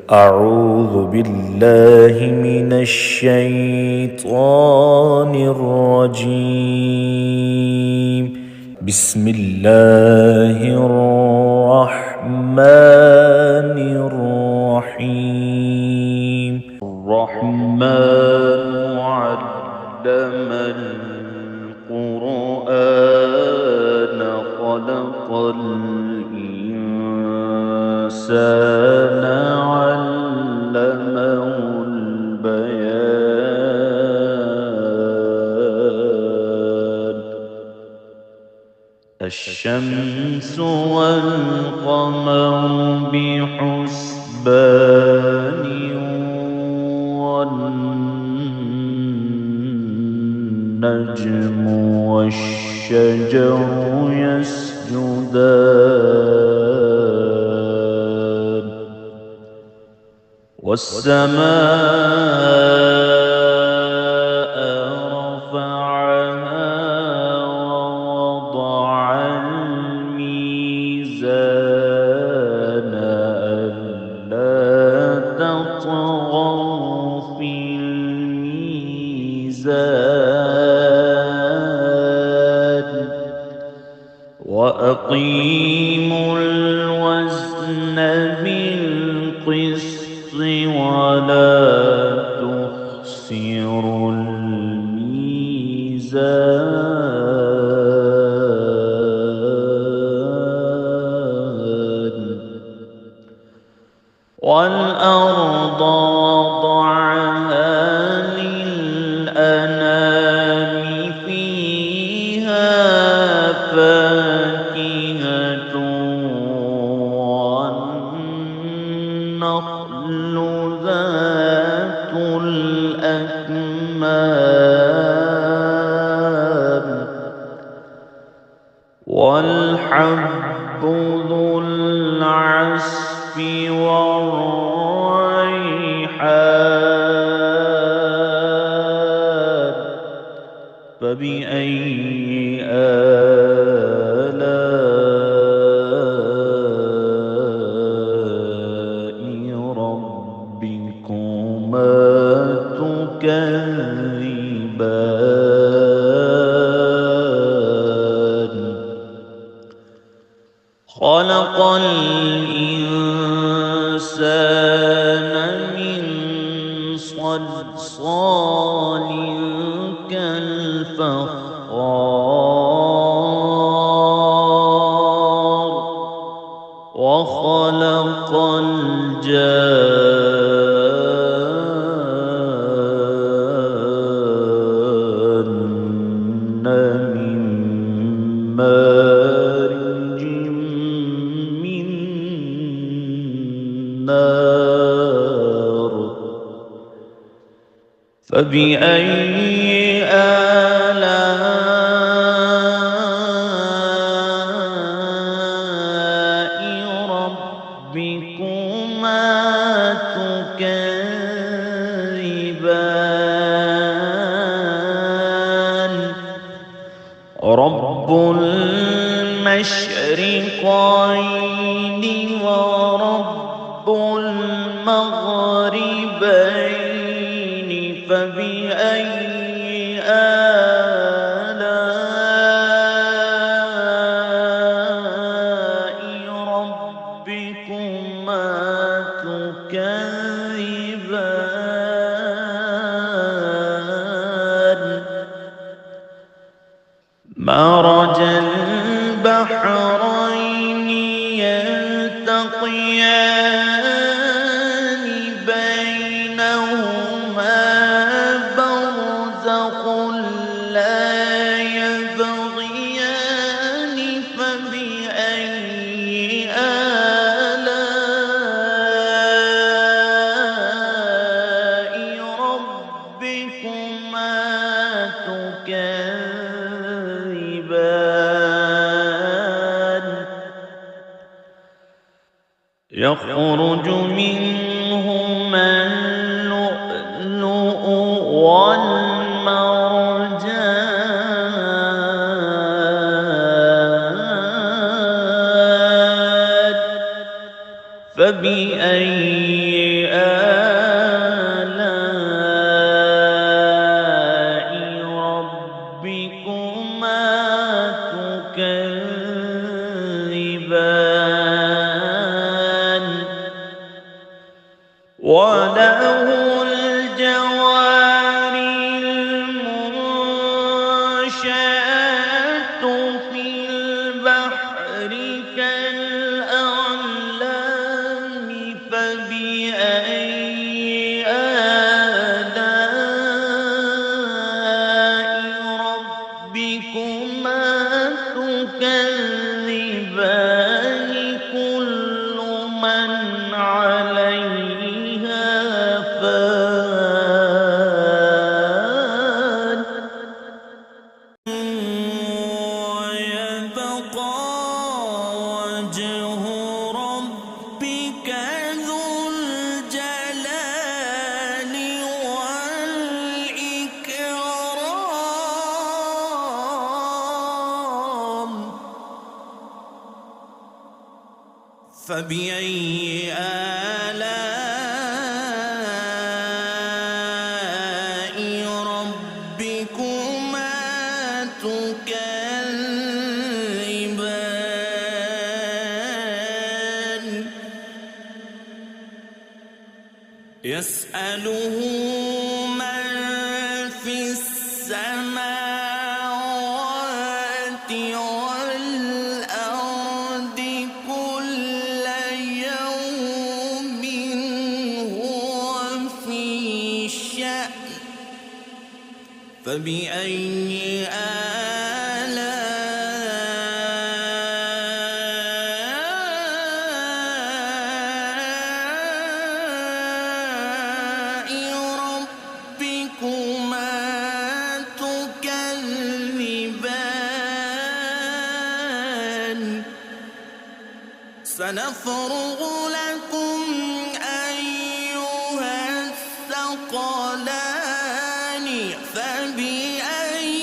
أعوذ بالله من الشيطان الرجيم. بسم الله الرحمن الرحيم. الرحمن علم القرآن خلق الإنسان علمه البيان. الشمس والقمر بحسبان والنجم والشجر يسجدان والسماء رفعها ووضع الميزان ألا تطغوا في الميزان وأقيموا الوزن بالقسط ولا تخسروا الميزان والأرض وضعها للأنام فيها فاكهة والنخل ذات الأكمام والحب ذو العصف والريحان. فبأي آلاء ربكما تكذبان. خلق الإنسان من صلصال كالفخار وخلق الجان من مارج من نار. فبأي آلاء ربكما تكذبان. رب المشرقين ورب المغربين. فبأي آلاء ربكما تكذبان. مرج البحرين يلتقيان بينهما برزخ لا يبغيان. فبأي آلاء ربكما تكذبان. يخرج منهما اللؤلؤ والمرجان. فبأي وله الجوار المنشآت في البحر كالأعلام فبأي آلاء ربكما تكذبان كل من عليها فان ويبقى وجه ربك ذو الجلال والإكرام فبأي آلاء ربكما تكذبان يسأله من في السماوات والأرض كل يوم هو في شأن فبأي آلاء ربكما تكذبان سنفرغ لكم أيها الثقلان فبأي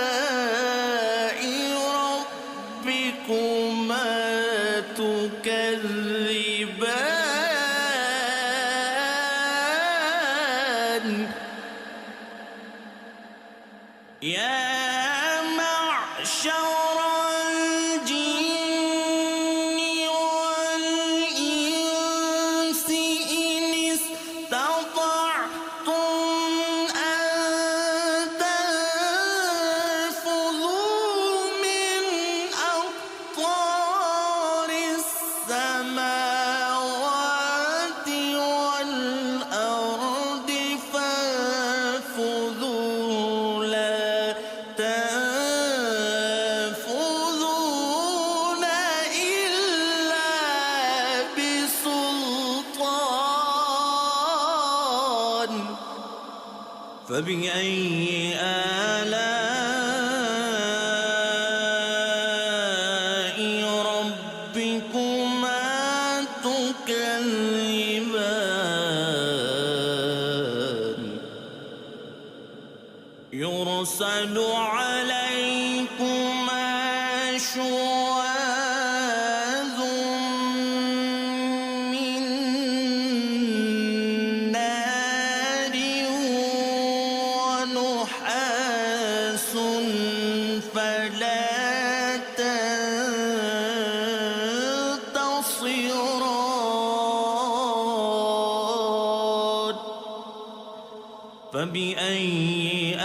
آلاء ربكما تكذبان يا معشر الجن والإنس إن استطعتم أن تنفذوا من أقطار السماوات والأرض فانفذوا لا تنفذون إلا بسلطان فبأي آلاء ربكما تكذبان يرسل عليكما شواظ من نار ونحاس فلا تنتصران فبأي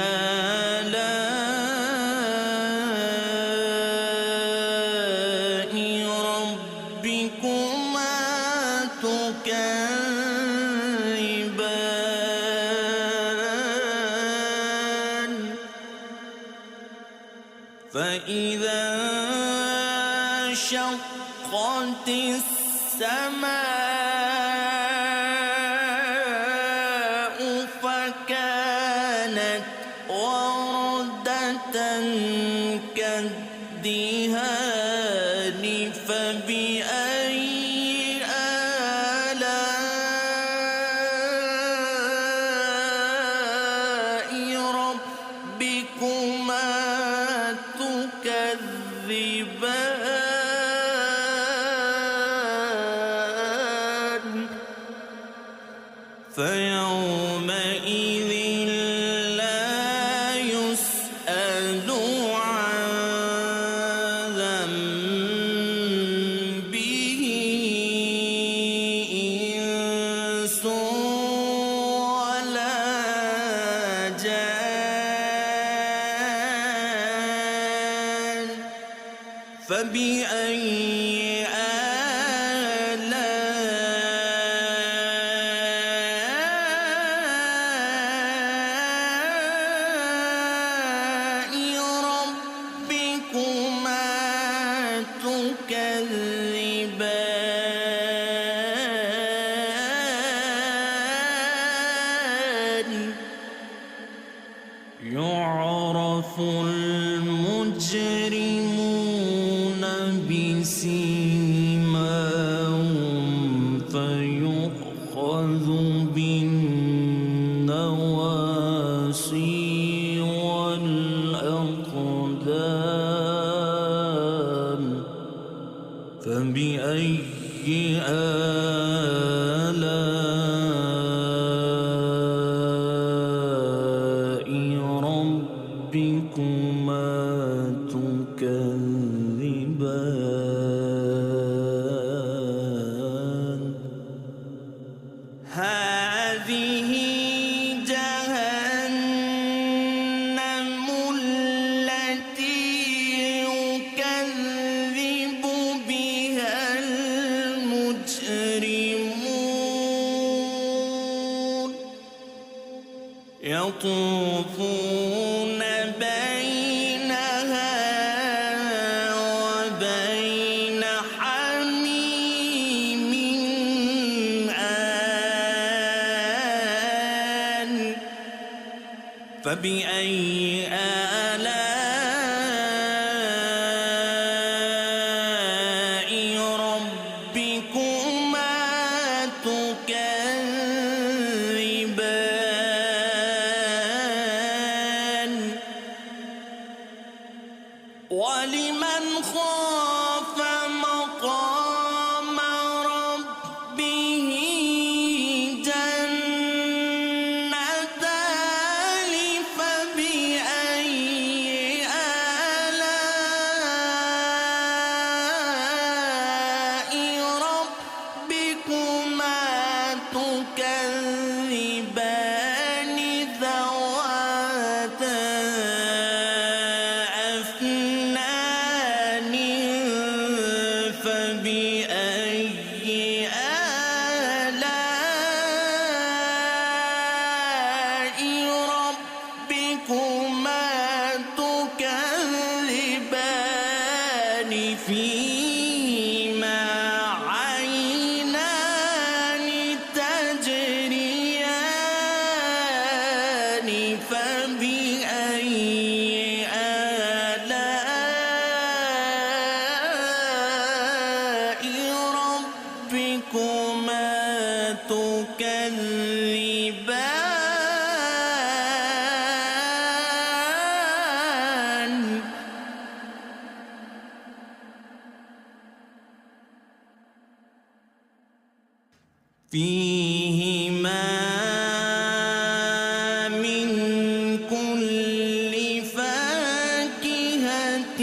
آلاء ربكما تكذبان فإذا انشقت السماء فكانت وردة كالدهان فبأي آلاء ربكما تكذبان فيومئذ لا يسأل عن فبأي آلاء ربكما تكذبان يعرف المجرمون بسيماهم فيؤخذ بالنواصي والأقدام فبأي آلاء ربكما تكذبان هذه جهنم التي يكذب بها المجرمون يطوفون بينها وبين حميم آن فبأي آلاء ربكما تكذبان ولمن خاف مقام ربه جنتان فبأي آلاء ربكما تكذبان ذواتا أفنان فبأي آلاء ربكما تكذبان فيهما عينان تجريان فبأي آلاء ربكما تكذبان فيهما من كل فاكهة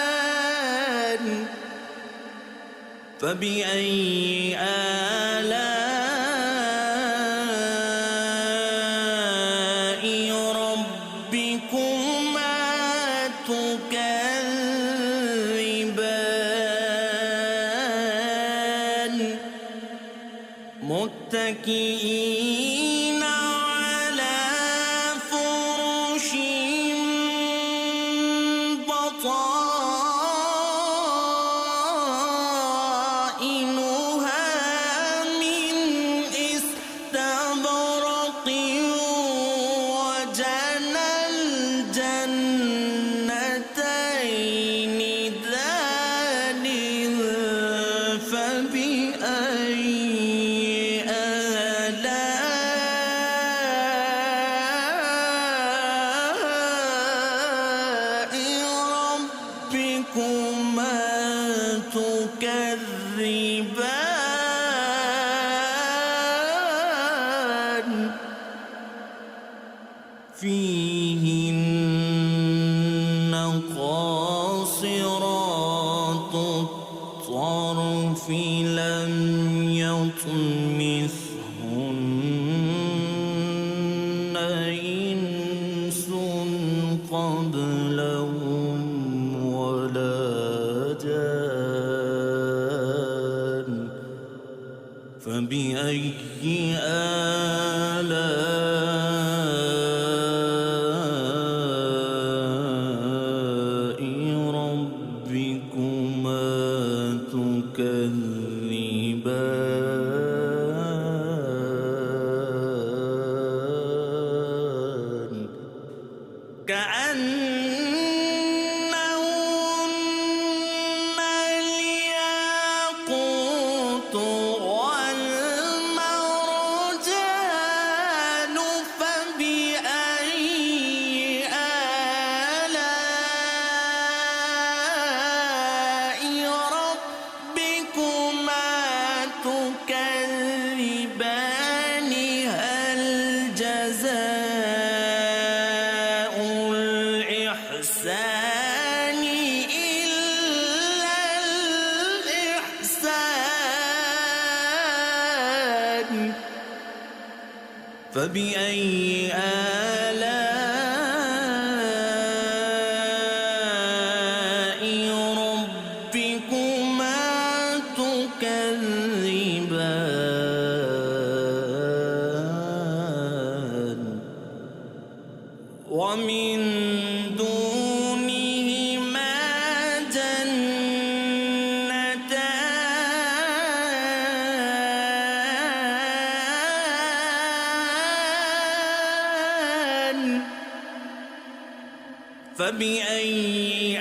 زوجان فبأي آلاء ربكما تكذبان متكئين على فرش بطائنها من استبرق وجنى الجنتين دان فبأي آلاء ربكما تكذبان فيهن قاصرات الطرف لم يطمثهن كأنهن الياقوت والمرجان فبأي آلاء ربكما تكذبان هل جزاء الإحسان إلا الإحسان فبأي آلاء ربكما تكذبان ومن دونهما جنتان فبأي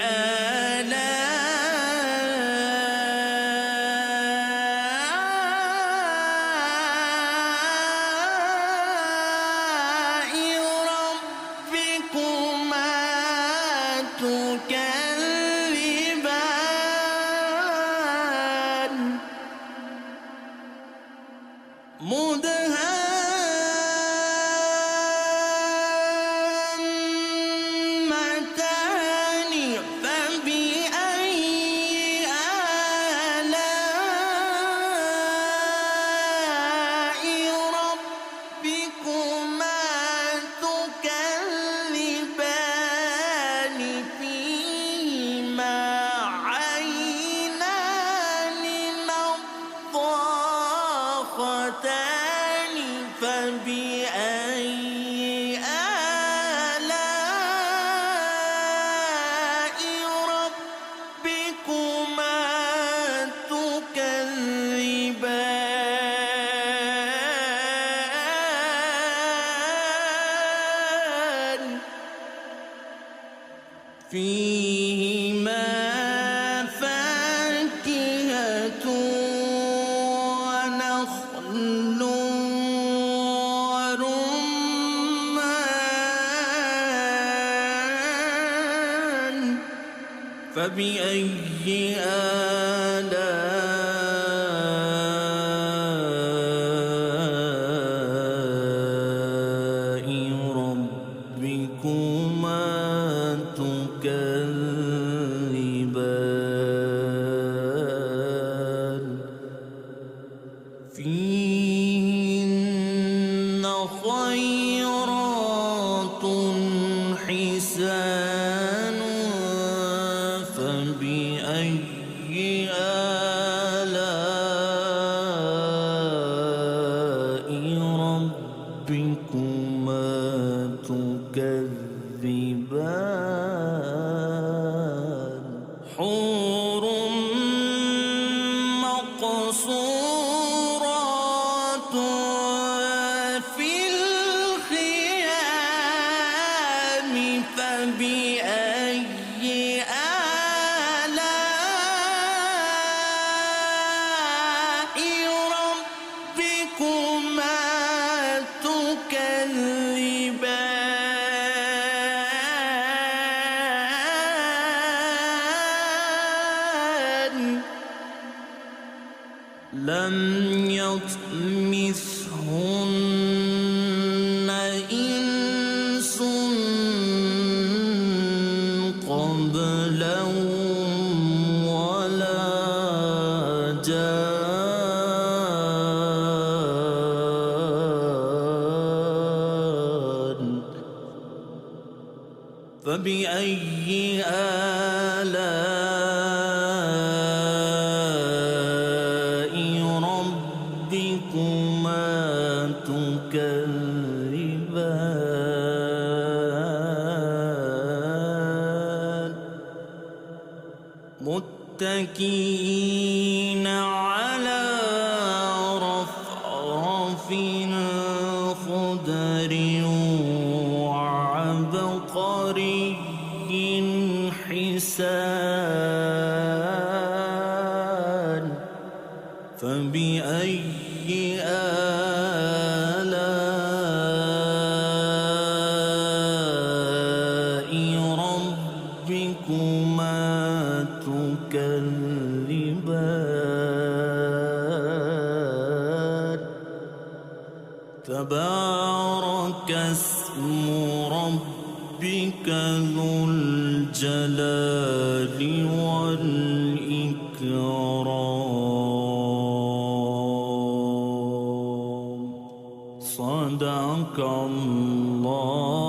آلاء ربكما تكذبان مدهامتان فبأي آلاء ربكما تكذبان فيهما عينان نضاختان فبأي آلاء ربكما تكذبان فيهما فاكهة ونخل ورمان فبأي آلاء ربكما تكذبان فيهن خيرات حسان فبأي آلاء ربكما تكذبان حور مقصورات في الخيام فبأي آلاء ربكما تكذبان لم يطمثهن إنس قبلهم ولا جان فبأي آلاء ربكما تكذبان متكئين على رفرف خضر وعبقر تبارك اسم ربك ذو الجلال والإكرام. صدق الله